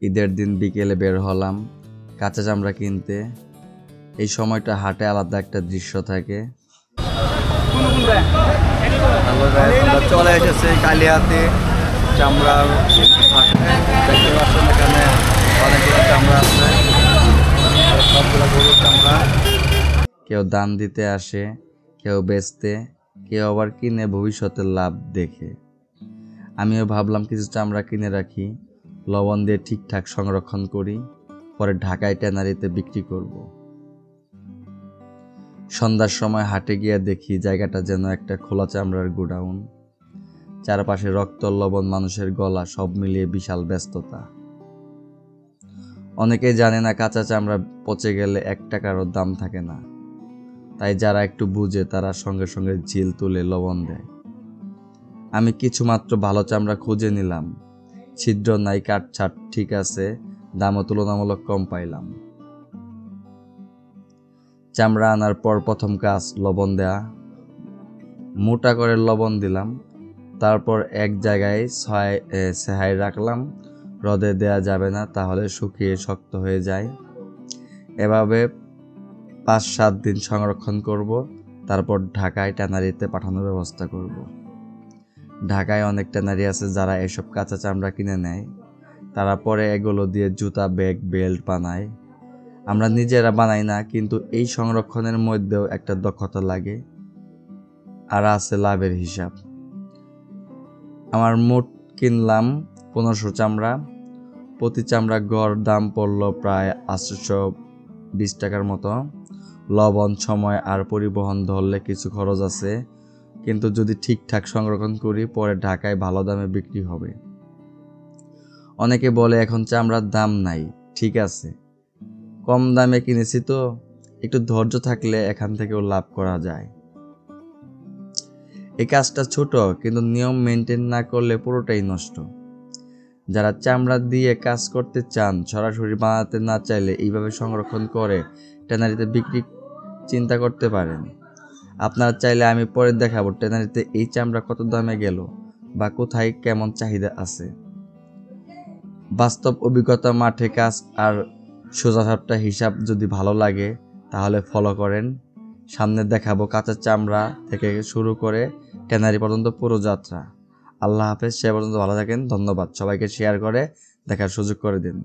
ঈদের দিন বিকেলে বের হলাম কাঁচা চামড়া কিনতে। এই সময়টা হাটে আলাদা একটা দৃশ্য থাকে। চলে এসেছে কালিয়াতে চামড়ার দেখতে পাচ্ছেন এখানে অনেকগুলো চামড়া আছে, সবগুলো গরুর চামড়া। কেউ দান দিতে আসে, কেউ বেচতে, কেউ আবার কিনে ভবিষ্যতের লাভ দেখে। আমিও ভাবলাম কিছু চামড়া কিনে রাখি, লবণ দিয়ে ঠিকঠাক সংরক্ষণ করি, পরে ঢাকায় ট্যানারিতে বিক্রি করব। সন্ধ্যার সময় হাটে গিয়ে দেখি জায়গাটা যেন একটা খোলা চামড়ার গোডাউন। চারপাশে রক্ত, লবণ, মানুষের গলা, সব মিলিয়ে বিশাল ব্যস্ততা। অনেকেই জানে না কাঁচা চামড়া পচে গেলে 1 টাকারও দাম থাকে না। তাই যারা একটু বুঝে তারা সঙ্গে সঙ্গে ঝিল তুলে লবণ দেয়। আমি কিছু মাত্র ভালো চামড়া খুঁজে নিলাম, ছিদ্র নাই, কাটছাট ঠিক আছে, দামও তুলনামূলক কম পাইলাম। চামড়া আনার পর প্রথম কাজ লবণ দেয়া। মোটা করে লবণ দিলাম, তারপর এক জায়গায় সেহাই রাখলাম। রোদে দেয়া যাবে না, তাহলে শুকিয়ে শক্ত হয়ে যায়। এভাবে 5-7 দিন সংরক্ষণ করব, তারপর ঢাকায় ট্যানারিতে পাঠানোর ব্যবস্থা করব। ঢাকায় অনেক ট্যানারি আছে যারা এসব কাঁচা চামড়া কিনে নেয়, তারা পরে এগুলো দিয়ে জুতা, ব্যাগ, বেল্ট বানায়। আমরা নিজেরা বানাই না, কিন্তু এই সংরক্ষণের মধ্যেও একটা দক্ষতা লাগে আর আছে লাভের হিসাব। আমার মোট কিনলাম 1500 চামড়া। প্রতি চামড়া গড় দাম পড়ল প্রায় 820 টাকার মতো। লবণ, সময় আর পরিবহন ধরলে কিছু খরচ আছে, কিন্তু যদি ঠিকঠাক সংরক্ষণ করি পরে ঢাকায় ভালো দামে বিক্রি হবে। অনেকে বলে এখন চামড়ার দাম নাই, ঠিক আছে, কম দামে কিনেছি তো, একটু ধৈর্য থাকলে এখান থেকেও লাভ করা যায়। এই কাজটা ছোট, কিন্তু নিয়ম মেনটেন না করলে পুরোটাই নষ্ট। যারা চামড়া দিয়ে কাজ করতে চান, সরাসরি বানাতে না চাইলে এইভাবে সংরক্ষণ করে ট্যানারিতে বিক্রি চিন্তা করতে পারেন। আপনারা চাইলে আমি পরে দেখাবো ট্যানারিতে এই চামড়া কত দামে গেল বা কোথায় কেমন চাহিদা আছে। বাস্তব অভিজ্ঞতা, মাঠে কাজ আর সোজাসাপটা হিসাব যদি ভালো লাগে তাহলে ফলো করেন। সামনে দেখাবো কাঁচা চামড়া থেকে শুরু করে ট্যানারি পর্যন্ত পুরো যাত্রা। আল্লাহ হাফেজ, সে পর্যন্ত ভালো থাকেন। ধন্যবাদ। সবাইকে শেয়ার করে দেখার সুযোগ করে দিন।